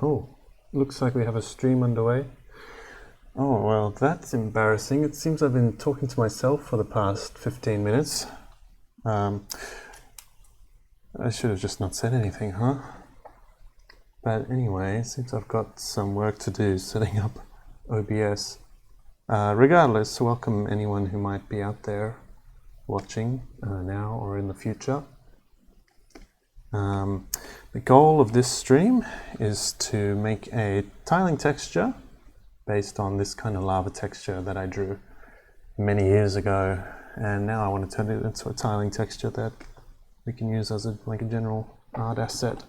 Oh, looks like we have a stream underway. Oh, well, that's embarrassing. It seems I've been talking to myself for the past 15 minutes. I should have just not said anything, huh? But anyway, it seems I've got some work to do setting up OBS. Regardless, welcome anyone who might be out there watching now or in the future. The goal of this stream is to make a tiling texture based on this kind of lava texture that I drew many years ago, and now I want to turn it into a tiling texture that we can use as like a general art asset.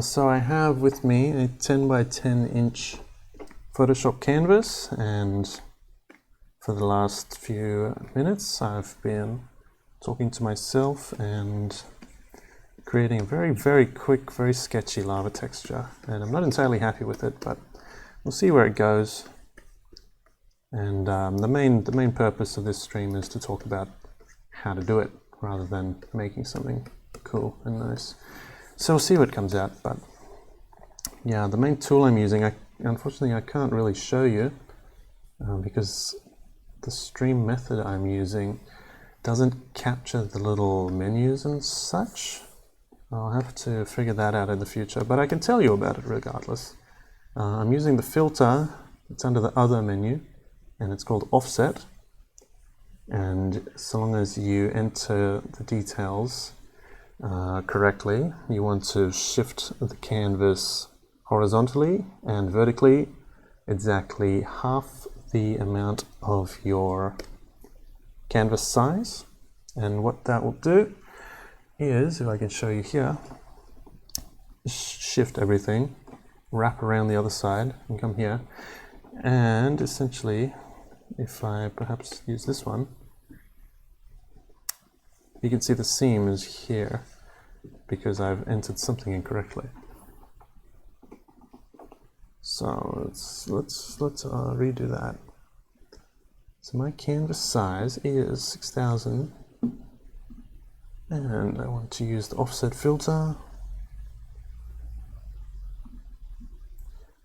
So I have with me a 10 by 10 inch Photoshop canvas, and for the last few minutes I've been talking to myself and creating a very, very quick, very sketchy lava texture, and I'm not entirely happy with it, but we'll see where it goes. And the main purpose of this stream is to talk about how to do it rather than making something cool and nice. So we'll see what comes out. But yeah, the main tool I'm using, unfortunately I can't really show you because the stream method I'm using doesn't capture the little menus and such. I'll have to figure that out in the future, but I can tell you about it regardless. I'm using the filter. It's under the other menu, and it's called offset. And so long as you enter the details correctly, you want to shift the canvas horizontally and vertically exactly half the amount of your canvas size. And what that will do is, if I can show you here, shift everything, wrap around the other side and come here, and essentially if I perhaps use this one, you can see the seam is here because I've entered something incorrectly. So let's redo that. So my canvas size is 6000, and I want to use the offset filter,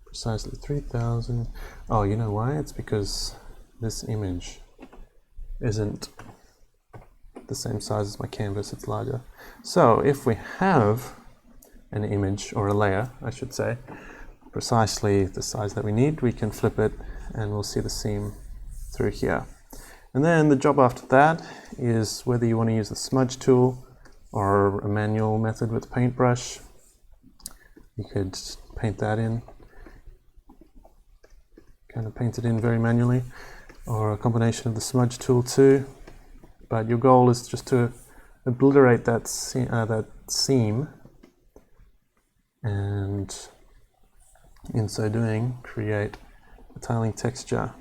precisely 3000. Oh, you know why? It's because this image isn't the same size as my canvas, it's larger. So if we have an image, or a layer I should say, precisely the size that we need, we can flip it and we'll see the seam through here. And then the job after that is whether you want to use the smudge tool or a manual method with a paintbrush. You could paint that in, kind of paint it in very manually, or a combination of the smudge tool too. But your goal is just to obliterate that seam, and in so doing create a tiling texture.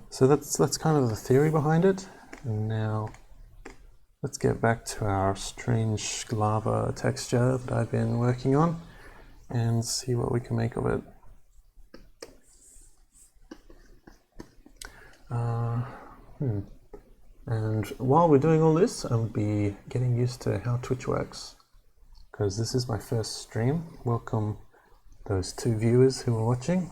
So that's kind of the theory behind it. And now let's get back to our strange lava texture that I've been working on and see what we can make of it. And while we're doing all this, I'll be getting used to how Twitch works, because this is my first stream. Welcome those 2 viewers who are watching.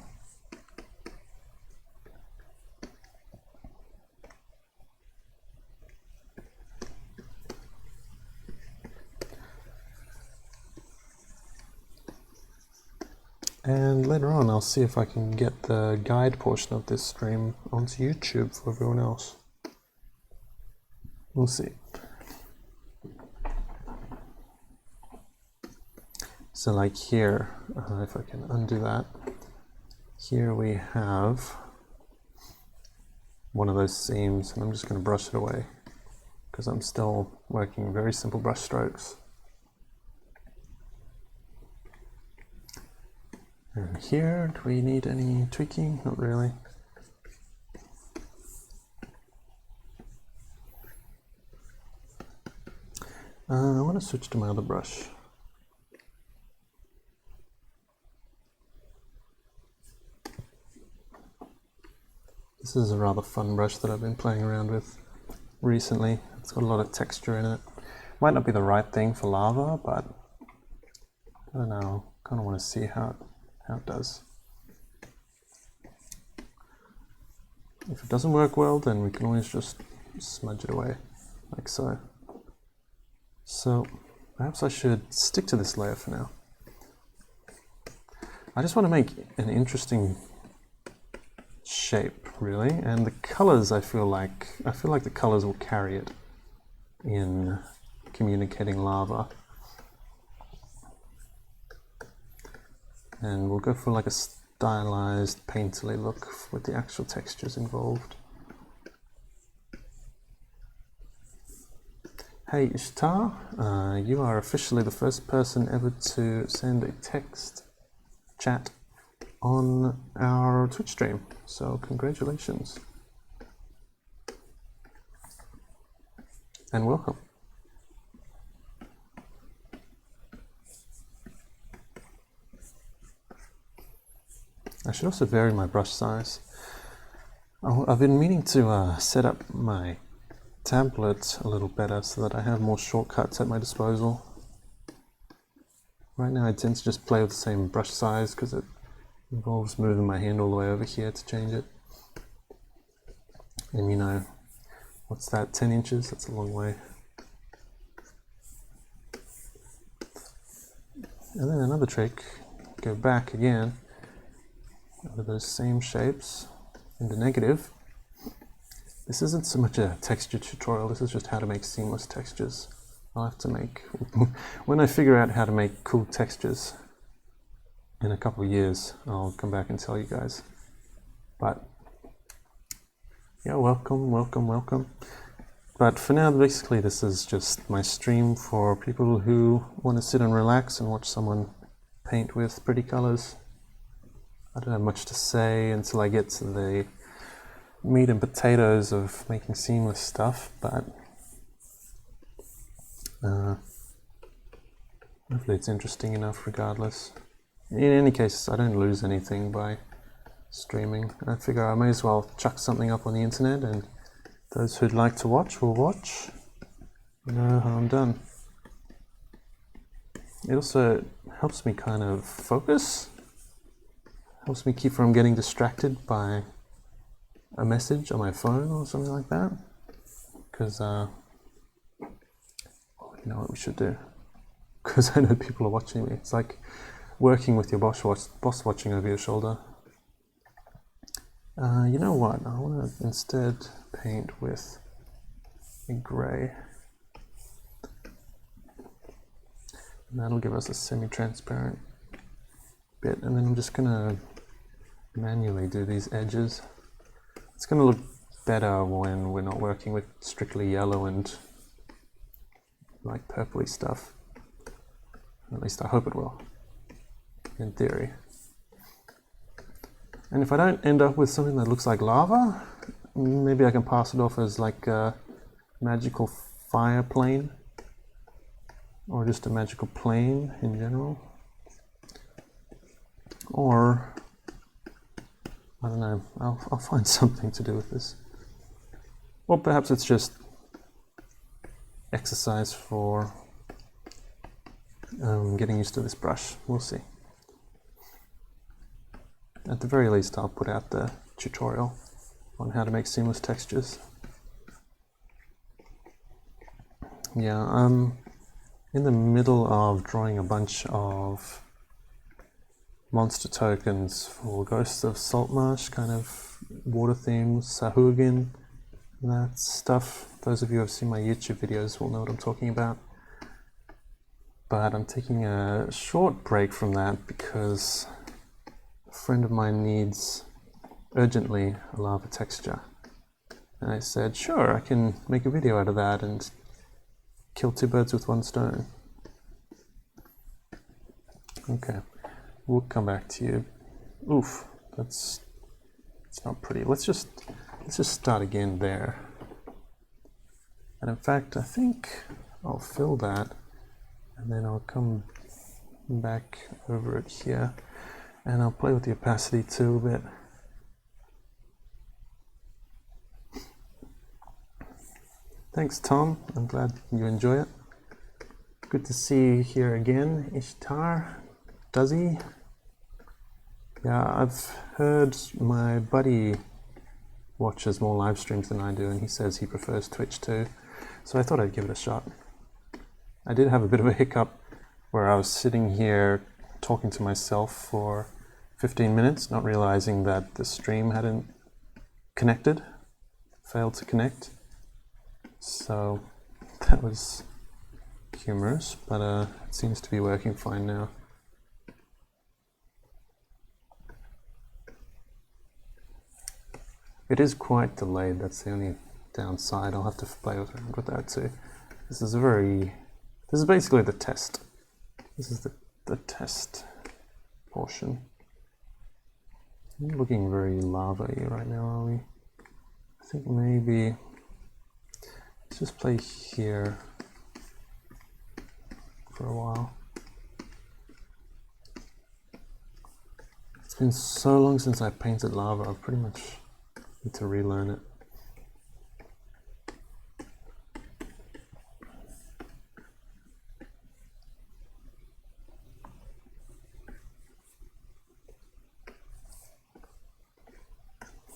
And later on I'll see if I can get the guide portion of this stream onto YouTube for everyone else. We'll see. So like here, if I can undo that, here we have one of those seams, and I'm just going to brush it away because I'm still working very simple brush strokes. And here, do we need any tweaking? Not really. I want to switch to my other brush. This is a rather fun brush that I've been playing around with recently. It's got a lot of texture in it. Might not be the right thing for lava, but I don't know. kind of want to see how it does. If it doesn't work well, then we can always just smudge it away, like so. So perhaps I should stick to this layer for now. I just want to make an interesting shape, really, and the colors, I feel like the colors will carry it in communicating lava. And we'll go for like a stylized, painterly look with the actual textures involved. Hey Ishtar, you are officially the first person ever to send a text chat on our Twitch stream, so congratulations and welcome. I should also vary my brush size. I've been meaning to set up my tablet a little better so that I have more shortcuts at my disposal. Right now I tend to just play with the same brush size because it involves moving my hand all the way over here to change it. And you know, what's that, 10 inches? That's a long way. And then another trick, go back again over those same shapes into negative. This isn't so much a texture tutorial, this is just how to make seamless textures. I'll have to make, when I figure out how to make cool textures in a couple of years, I'll come back and tell you guys. But yeah, welcome, welcome, welcome. But for now, basically this is just my stream for people who want to sit and relax and watch someone paint with pretty colors. I don't have much to say until I get to the meat and potatoes of making seamless stuff, but hopefully it's interesting enough regardless. In any case, I don't lose anything by streaming. I figure I may as well chuck something up on the internet and those who'd like to watch will watch. No harm done. It also helps me kind of focus. Helps me keep from getting distracted by a message on my phone or something like that. Because, you know what we should do? Because I know people are watching me. It's like working with your boss watching over your shoulder. You know what? I want to instead paint with a grey. And that'll give us a semi-transparent bit. And then I'm just going to manually do these edges. It's going to look better when we're not working with strictly yellow and like purpley stuff. At least I hope it will, in theory. And if I don't end up with something that looks like lava, maybe I can pass it off as like a magical fire plane, or just a magical plane in general. Or I don't know, I'll find something to do with this. Or perhaps it's just exercise for getting used to this brush. We'll see. At the very least, I'll put out the tutorial on how to make seamless textures. Yeah, I'm in the middle of drawing a bunch of monster tokens for Ghosts of Saltmarsh, kind of water themes, Sahuagin, that stuff. Those of you who have seen my YouTube videos will know what I'm talking about. But I'm taking a short break from that because a friend of mine needs urgently a lava texture. And I said, sure, I can make a video out of that and kill two birds with one stone. Okay. We'll come back to you. Oof, it's not pretty. Let's just start again there. And in fact, I think I'll fill that, and then I'll come back over it here, and I'll play with the opacity too a bit. Thanks, Tom. I'm glad you enjoy it. Good to see you here again, Ishtar. Does he? Yeah, I've heard my buddy watches more live streams than I do, and he says he prefers Twitch too. So I thought I'd give it a shot. I did have a bit of a hiccup where I was sitting here talking to myself for 15 minutes, not realizing that the stream hadn't connected, failed to connect. So that was humorous, but it seems to be working fine now. It is quite delayed, that's the only downside. I'll have to play around with that too. This is basically the test. This is the test portion. Not looking very lava-y right now, are we? I think maybe let's just play here for a while. It's been so long since I painted lava, I've pretty much need to relearn it.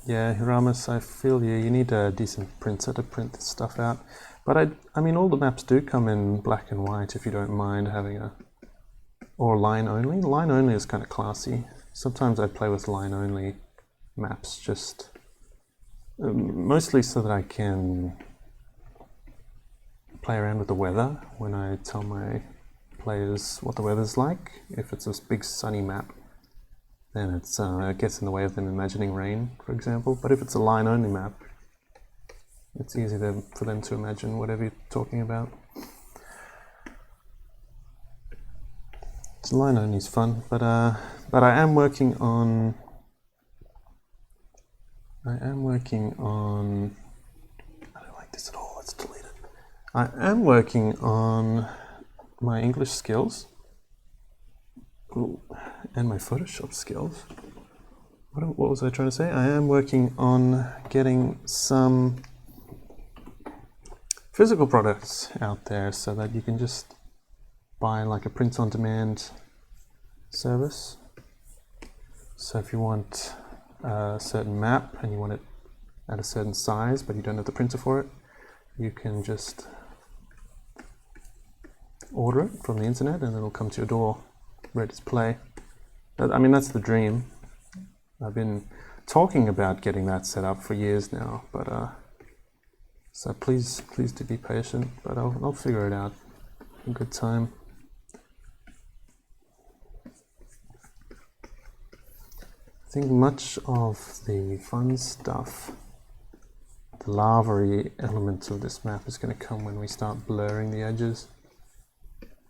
Yeah, Hiramis, I feel you. You need a decent printer to print this stuff out. But I mean, all the maps do come in black and white if you don't mind having or line only. Line only is kind of classy. Sometimes I play with line only maps, just mostly so that I can play around with the weather when I tell my players what the weather's like. If it's a big sunny map, then it gets in the way of them imagining rain, for example. But if it's a line-only map, it's easy for them to imagine whatever you're talking about. So line-only is fun, but I am working on. I don't like this at all. Let's delete it. I am working on my English skills. Ooh, and my Photoshop skills. What was I trying to say? I am working on getting some physical products out there so that you can just buy like a print-on-demand service. So if you want a certain map and you want it at a certain size but you don't have the printer for it, you can just order it from the internet and it'll come to your door ready to play. I mean, that's the dream. I've been talking about getting that set up for years now, but so please do be patient, but I'll figure it out in good time. I think much of the fun stuff, the lava-y element of this map is going to come when we start blurring the edges.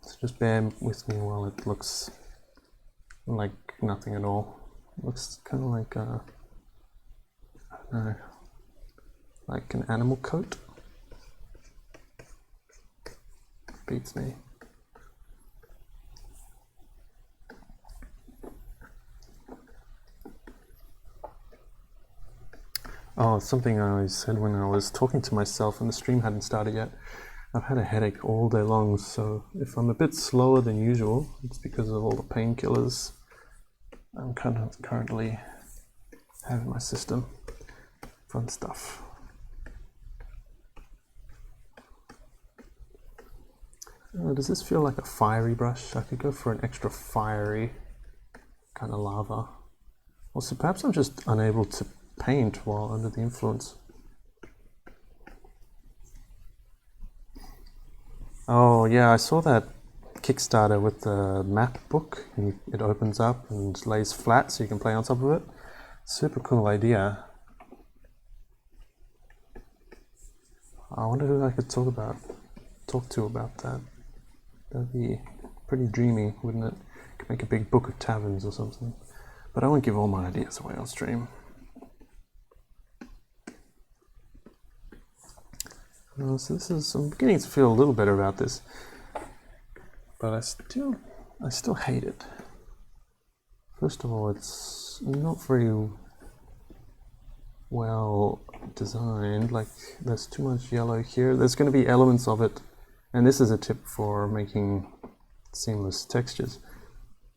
So just bear with me while it looks like nothing at all. It looks kind of like I don't know, like an animal coat. Beats me. Oh, something I said when I was talking to myself and the stream hadn't started yet. I've had a headache all day long, so if I'm a bit slower than usual, it's because of all the painkillers I'm kind of currently have in my system. Fun stuff. Does this feel like a fiery brush? I could go for an extra fiery kind of lava. Also, perhaps I'm just unable to paint while under the influence. Oh yeah, I saw that Kickstarter with the map book. It opens up and lays flat so you can play on top of it. Super cool idea. I wonder who I could talk to about that. That'd be pretty dreamy, wouldn't it? Could make a big book of taverns or something. But I won't give all my ideas away on stream. So I'm beginning to feel a little better about this, but I still hate it. First of all, it's not very well designed. Like, there's too much yellow here. There's going to be elements of it, and this is a tip for making seamless textures.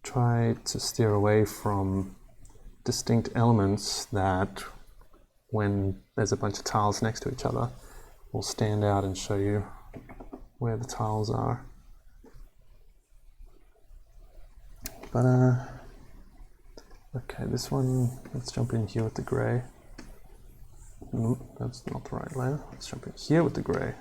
try to steer away from distinct elements that, when there's a bunch of tiles next to each other, will stand out and show you where the tiles are. But okay, this one, let's jump in here with the grey. Nope, that's not the right layer. Let's jump in here with the grey.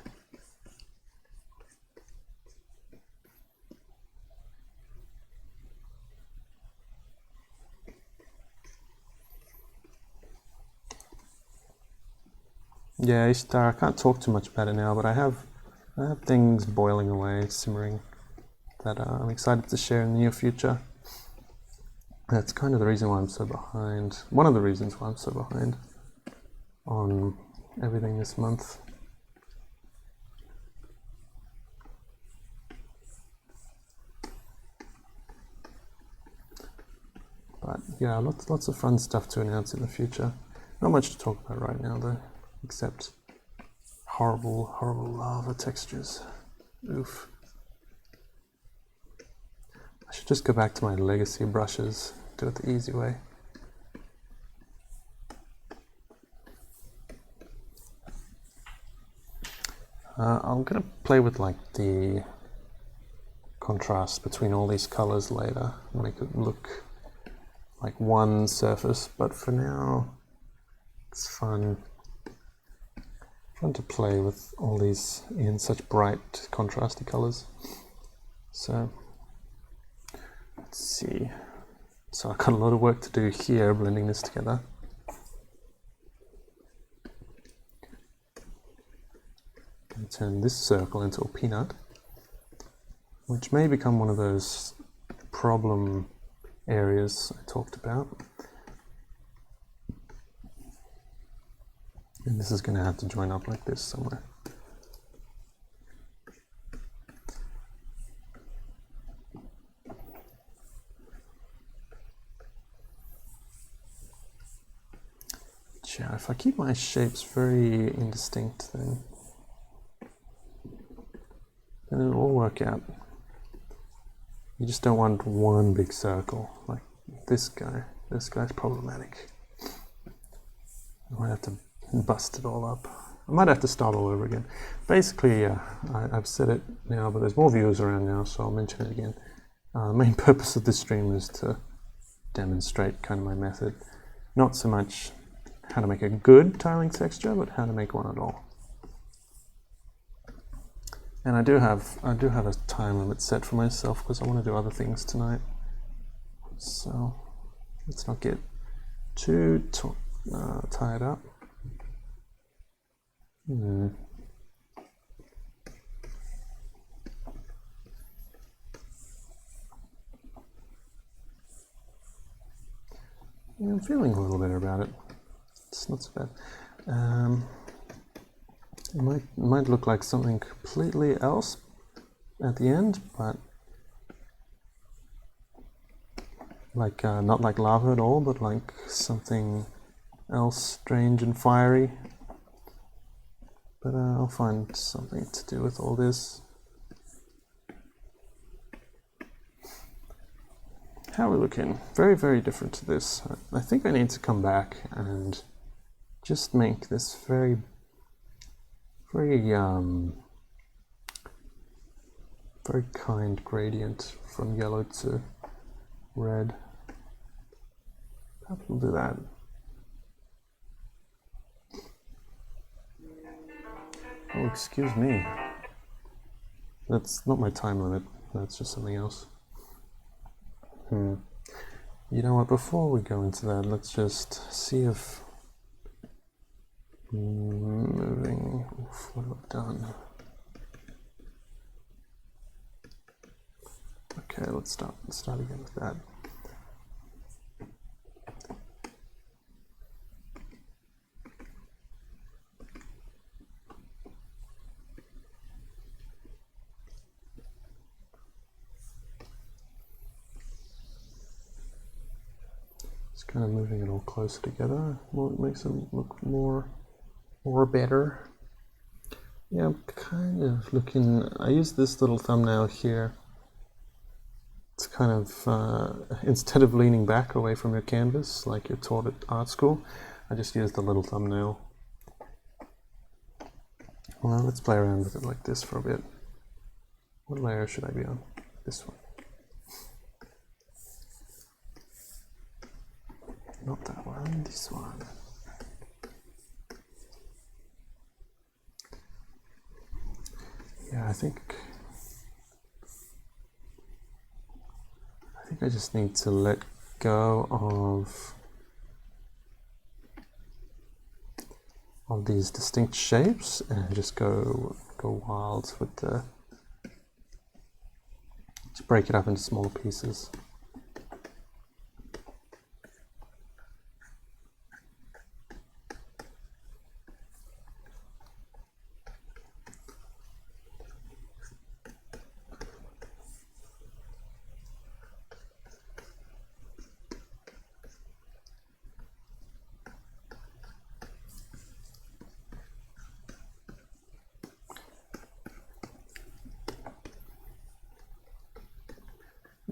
Yeah, Ishtar, I can't talk too much about it now, but I have things boiling away, simmering, that I'm excited to share in the near future. That's kind of the reason why I'm so behind. One of the reasons why I'm so behind on everything this month. But yeah, lots of fun stuff to announce in the future. Not much to talk about right now though, except horrible lava textures. Oof. I should just go back to my legacy brushes, do it the easy way. I'm gonna play with like the contrast between all these colors later, make it look like one surface, but for now it's fun to play with all these in such bright contrasty colors. So let's see. So I've got a lot of work to do here blending this together. And turn this circle into a peanut, which may become one of those problem areas I talked about. And this is going to have to join up like this somewhere. Yeah, if I keep my shapes very indistinct, then it'll all work out. You just don't want one big circle like this guy. This guy's problematic. I might have to bust it all up. I might have to start all over again. Basically, I've said it now, but there's more viewers around now, so I'll mention it again. The main purpose of this stream is to demonstrate kind of my method. Not so much how to make a good tiling texture, but how to make one at all. And I do have a time limit set for myself because I want to do other things tonight. So let's not get too tied up. Yeah, I'm feeling a little better about it. It's not so bad. It might look like something completely else at the end, but like not like lava at all, but like something else strange and fiery. But I'll find something to do with all this. How are we looking? Very, very different to this. I think I need to come back and just make this very kind gradient from yellow to red. Perhaps we'll do that. Oh, excuse me. That's not my time limit. That's just something else. You know what? Before we go into that, let's just see if moving. Oof, what have I done? Okay, let's start again with that. Just kind of moving it all closer together. Well, it makes it look more better. Yeah, I'm kind of looking. I use this little thumbnail here It's kind of, instead of leaning back away from your canvas like you're taught at art school, I just used the little thumbnail. Well, let's play around with it like this for a bit. What layer should I be on? This one. Not that one, this one. Yeah, I think I just need to let go of these distinct shapes and just go wild with the, to break it up into smaller pieces.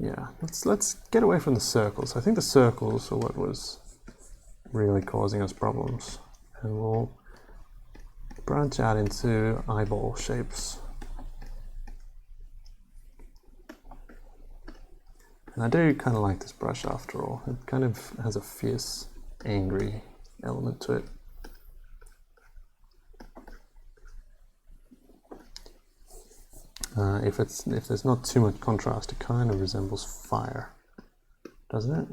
Yeah, let's get away from the circles. I think the circles are what was really causing us problems, and we'll branch out into eyeball shapes. And I do kind of like this brush after all. It kind of has a fierce, angry element to it. If there's not too much contrast, it kind of resembles fire, doesn't it?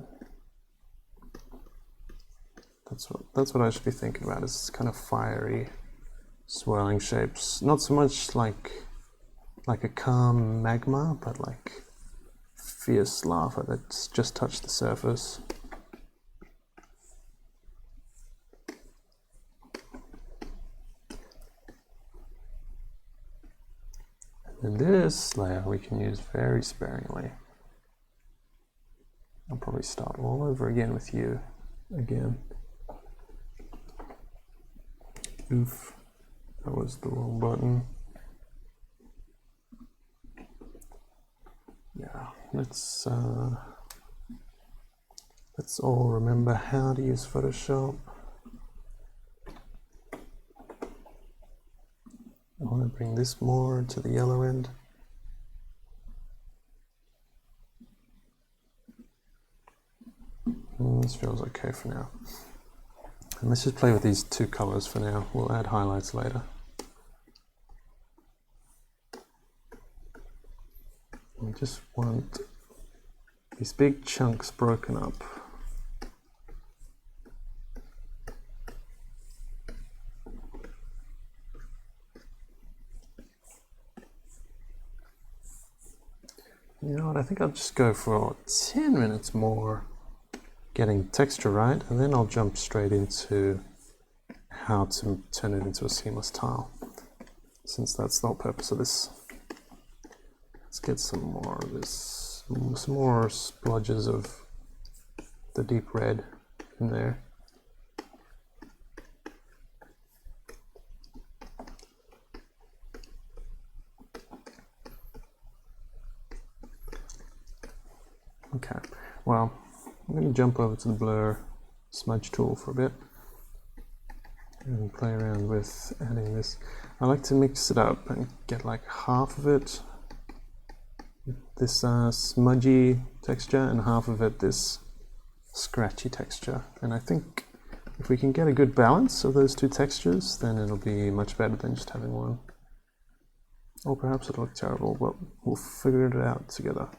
That's what I should be thinking about. Is kind of fiery, swirling shapes. Not so much like a calm magma, but like fierce lava that's just touched the surface. And this layer we can use very sparingly. I'll probably start all over again with you. Again. Oof. That was the wrong button. Yeah, let's all remember how to use Photoshop. I want to bring this more to the yellow end. This feels okay for now. And let's just play with these two colors for now. We'll add highlights later. I just want these big chunks broken up. You know what, I think I'll just go for 10 minutes more getting texture right, and then I'll jump straight into how to turn it into a seamless tile, since that's the whole purpose of this. Let's get some more of this, some more splodges of the deep red in there. Okay, well, I'm going to jump over to the blur smudge tool for a bit and play around with adding this. I like to mix it up and get like half of it this smudgy texture and half of it this scratchy texture. And I think if we can get a good balance of those two textures, then it'll be much better than just having one. Or perhaps it'll look terrible, but we'll figure it out together.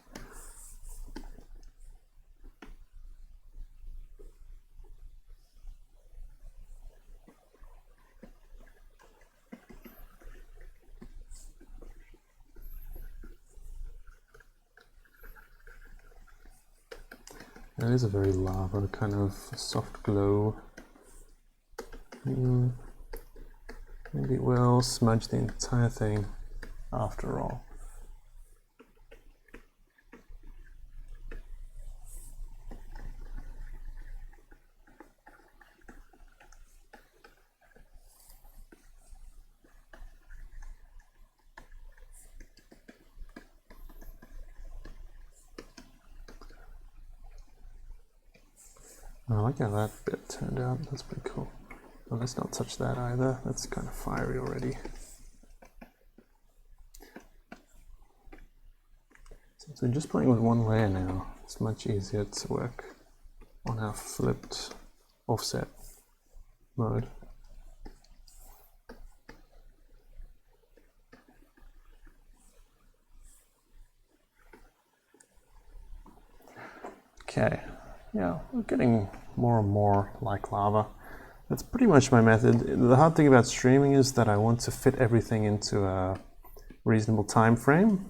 It is a very lava kind of soft glow. Maybe it will smudge the entire thing after all. I like how that bit turned out. That's pretty cool. Well, let's not touch that either. That's kind of fiery already. So we're just playing with one layer now. It's much easier to work on our flipped offset mode. Okay, yeah, we're getting more and more like lava. That's pretty much my method. The hard thing about streaming is that I want to fit everything into a reasonable time frame,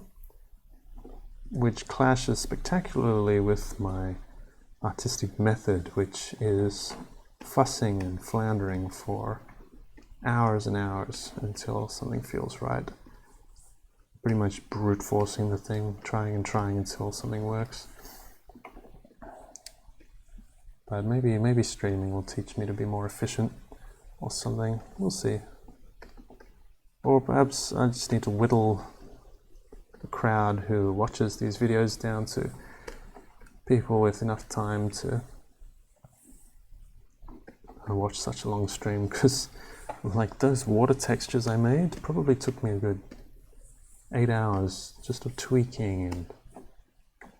which clashes spectacularly with my artistic method, which is fussing and floundering for hours and hours until something feels right. Pretty much brute forcing the thing, trying and trying until something works. But maybe streaming will teach me to be more efficient or something. We'll see. Or perhaps I just need to whittle the crowd who watches these videos down to people with enough time to watch such a long stream, because like those water textures I made probably took me a good 8 hours just of tweaking and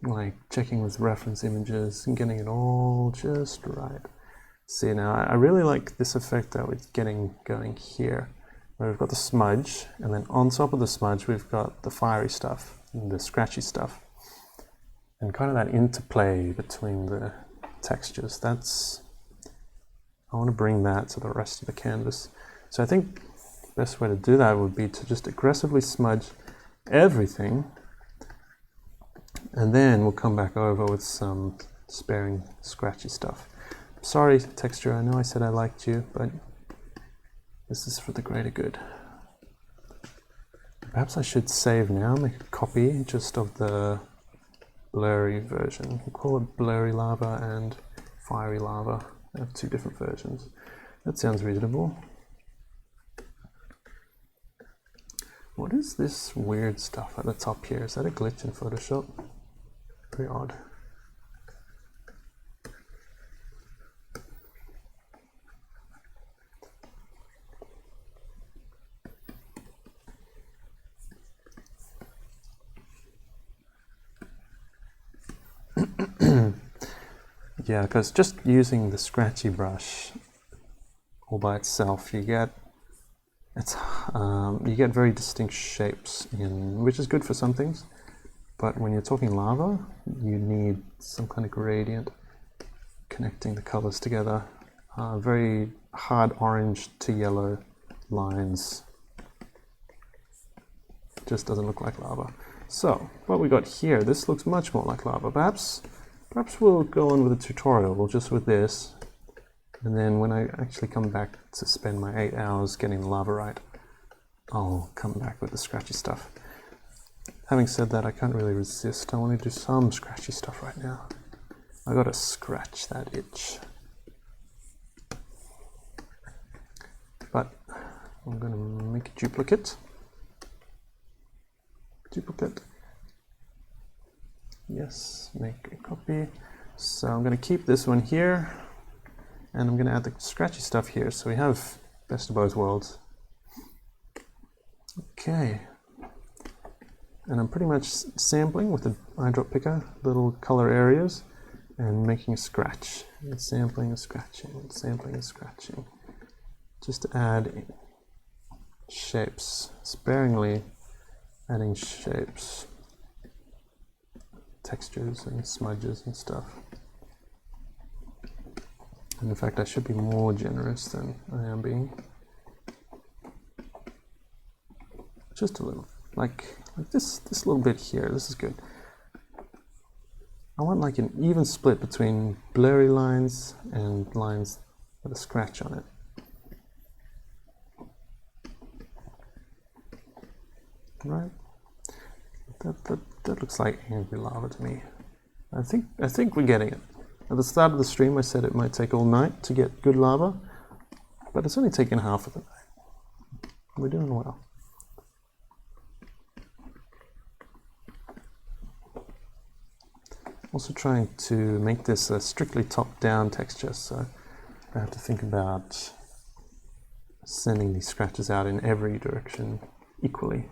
like checking with reference images and getting it all just right. See, now I really like this effect that we're getting going here, where we've got the smudge, and then on top of the smudge we've got the fiery stuff and the scratchy stuff, and kind of that interplay between the textures. I want to bring that to the rest of the canvas. So I think the best way to do that would be to just aggressively smudge everything, and then we'll come back over with some sparing scratchy stuff. Sorry, texture, I know I said I liked you, but this is for the greater good. Perhaps I should save now, make a copy just of the blurry version. We'll call it blurry lava and fiery lava. I have two different versions. That sounds reasonable. What is this weird stuff at the top here? Is that a glitch in Photoshop? Very odd. Yeah, because just using the scratchy brush all by itself, you get very distinct shapes, which is good for some things. But when you're talking lava, you need some kind of gradient connecting the colors together. Very hard orange to yellow lines just doesn't look like lava. So what we got here, this looks much more like lava. Perhaps we'll go on with a tutorial just with this, and then when I actually come back to spend my 8 hours getting the lava right, I'll come back with the scratchy stuff. Having said that, I can't really resist. I want to do some scratchy stuff right now. I gotta scratch that itch. But I'm gonna make a duplicate. Yes, make a copy. So I'm going to keep this one here, and I'm going to add the scratchy stuff here, so we have best of both worlds. Okay, and I'm pretty much sampling with the eyedrop picker little color areas and making a scratch, and sampling and scratching, and sampling and scratching, just to add shapes, sparingly adding shapes, textures and smudges and stuff. And in fact, I should be more generous than I am being. Just a little, like this little bit here. This is good. I want like an even split between blurry lines and lines with a scratch on it. Right? That looks like angry lava to me. I think we're getting it. At the start of the stream I said it might take all night to get good lava, but it's only taken half of the night. We're doing well. Also trying to make this a strictly top-down texture, so I have to think about sending these scratches out in every direction equally.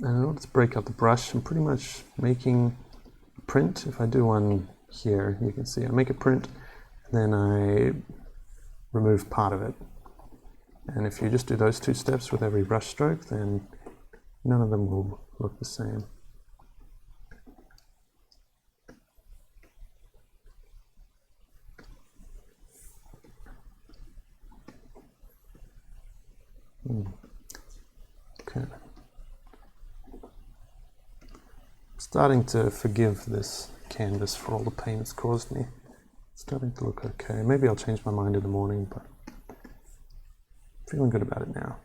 And in order to break out the brush, I'm pretty much making a print. If I do one here, you can see I make a print, and then I remove part of it. And if you just do those two steps with every brush stroke, then none of them will look the same. Okay. Starting to forgive this canvas for all the pain it's caused me. It's starting to look okay. Maybe I'll change my mind in the morning, but feeling good about it now.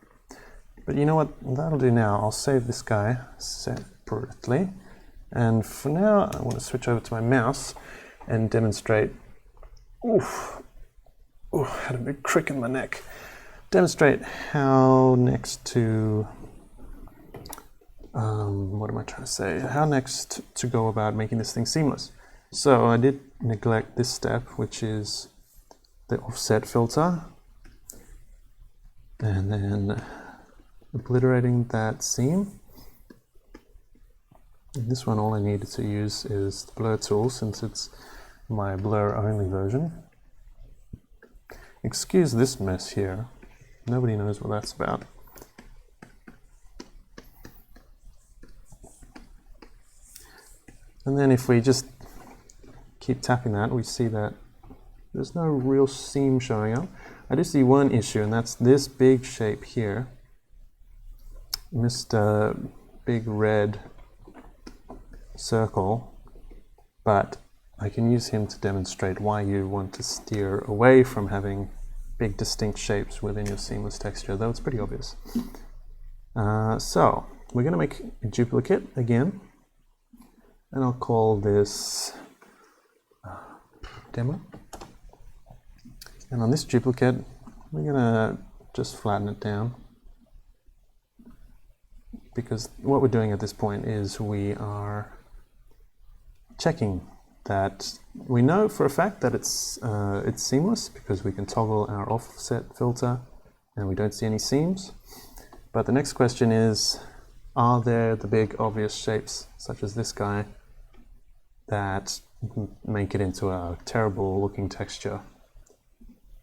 But you know what, that'll do now. I'll save this guy separately. And for now, I want to switch over to my mouse and demonstrate, had a big crick in my neck. Demonstrate how next to, what am I trying to say? How next to go about making this thing seamless. So I did neglect this step, which is the offset filter. And then obliterating that seam. In this one, all I needed to use is the blur tool, since it's my blur only version. Excuse this mess here. Nobody knows what that's about. And then if we just keep tapping that, we see that there's no real seam showing up. I do see one issue, and that's this big shape here. Mr. Big Red Circle, but I can use him to demonstrate why you want to steer away from having big distinct shapes within your seamless texture, though it's pretty obvious. So we're going to make a duplicate again, and I'll call this demo. And on this duplicate, we're going to just flatten it down, because what we're doing at this point is we are checking that we know for a fact that it's seamless, because we can toggle our offset filter and we don't see any seams. But the next question is, are there the big obvious shapes, such as this guy, that make it into a terrible looking texture?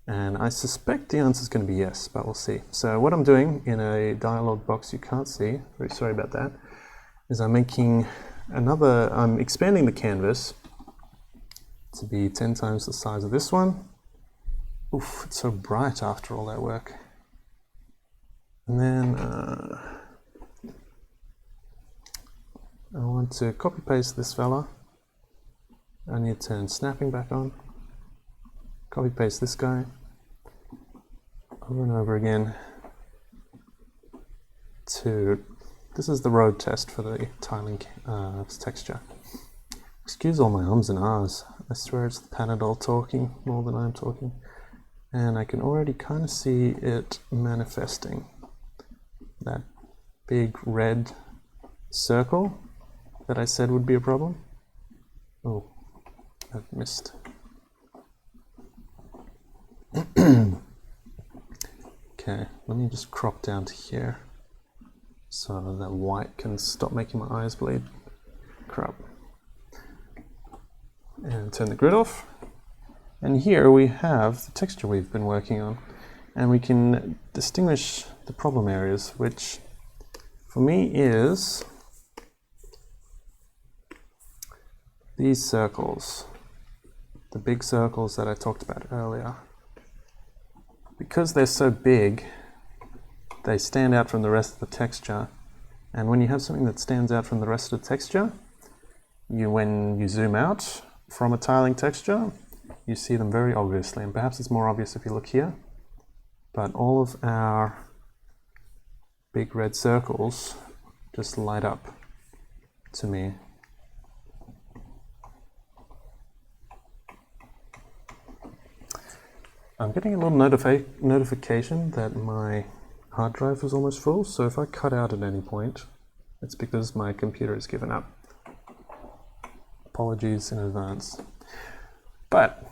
And I suspect the answer is going to be yes, but we'll see. So what I'm doing in a dialog box you can't see, very sorry about that, is I'm making I'm expanding the canvas to be 10 times the size of this one. Oof, it's so bright after all that work. And then I want to copy paste this fella. I need to turn snapping back on. Copy paste this guy over and over again to, this is the road test for the tiling texture. Excuse all my ums and ahs. I swear it's the Panadol talking more than I'm talking. And I can already kind of see it manifesting. That big red circle that I said would be a problem. Oh, I've missed. Okay, let me just crop down to here so that white can stop making my eyes bleed. Crap. And turn the grid off. And here we have the texture we've been working on. And we can distinguish the problem areas, which for me is these circles, the big circles that I talked about earlier. Because they're so big, they stand out from the rest of the texture. And when you have something that stands out from the rest of the texture, when you zoom out from a tiling texture, you see them very obviously. And perhaps it's more obvious if you look here. But all of our big red circles just light up to me. I'm getting a little notification that my hard drive is almost full, so if I cut out at any point, it's because my computer has given up. Apologies in advance. But,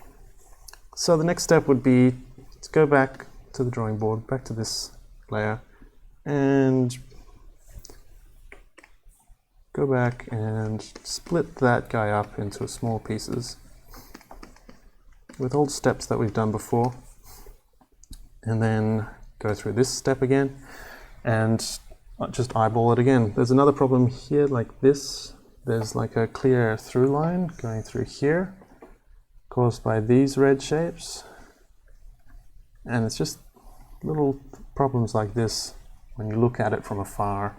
so the next step would be to go back to the drawing board, back to this layer, and go back and split that guy up into small pieces with all the steps that we've done before, and then go through this step again and just eyeball it again. There's another problem here like this. There's like a clear through line going through here caused by these red shapes, and it's just little problems like this when you look at it from afar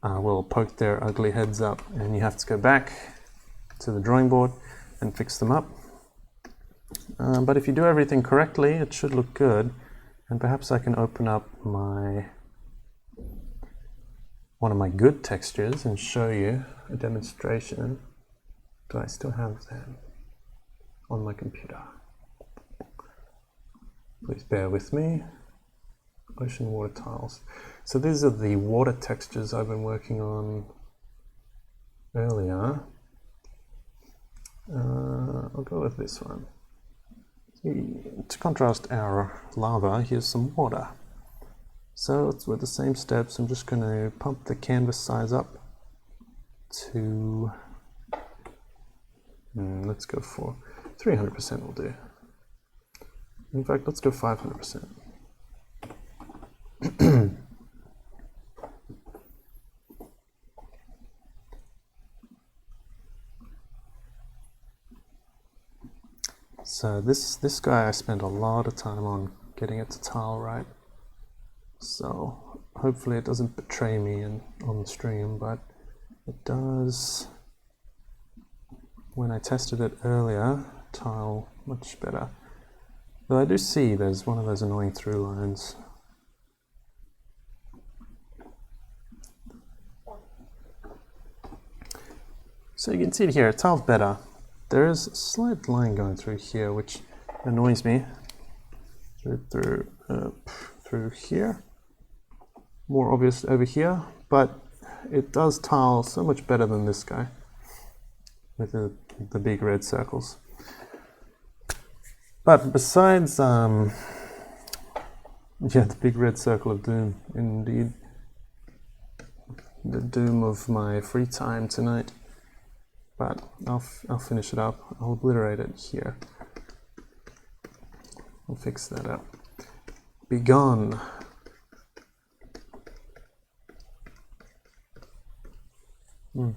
will poke their ugly heads up, and you have to go back to the drawing board and fix them up. But if you do everything correctly, it should look good, and perhaps I can open up one of my good textures and show you a demonstration. Do I still have that on my computer? Please bear with me. Ocean water tiles. So these are the water textures I've been working on earlier. I'll go with this one. To contrast our lava, here's some water. So it's with the same steps. I'm just going to pump the canvas size up to, let's go for 300% will do. In fact, let's go 500%. So this guy I spent a lot of time on getting it to tile right. So hopefully it doesn't betray me on the stream, but it does. When I tested it earlier, tile much better. Though I do see there's one of those annoying through lines. So you can see it here, it tiles better. There is a slight line going through here, which annoys me. Through here. More obvious over here, but it does tile so much better than this guy with the big red circles. But besides, yeah, the big red circle of doom, indeed. The doom of my free time tonight. But I'll finish it up. I'll obliterate it here. I'll fix that up. Be gone. And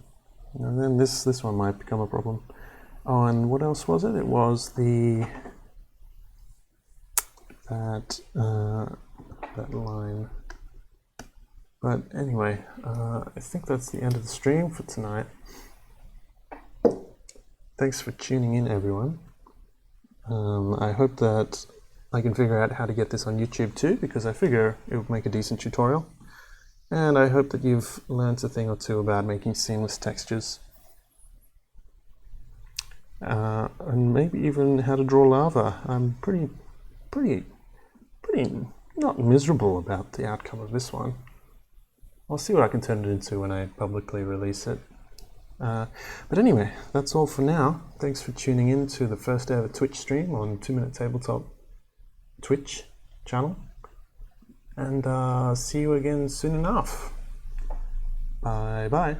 then this one might become a problem. Oh, and what else was it? It was that line. But anyway, I think that's the end of the stream for tonight. Thanks for tuning in, everyone. I hope that I can figure out how to get this on YouTube too, because I figure it would make a decent tutorial. And I hope that you've learned a thing or two about making seamless textures. And maybe even how to draw lava. I'm pretty not miserable about the outcome of this one. I'll see what I can turn it into when I publicly release it. But anyway, that's all for now. Thanks for tuning in to the first ever Twitch stream on 2 Minute Tabletop Twitch channel. And see you again soon enough. Bye bye.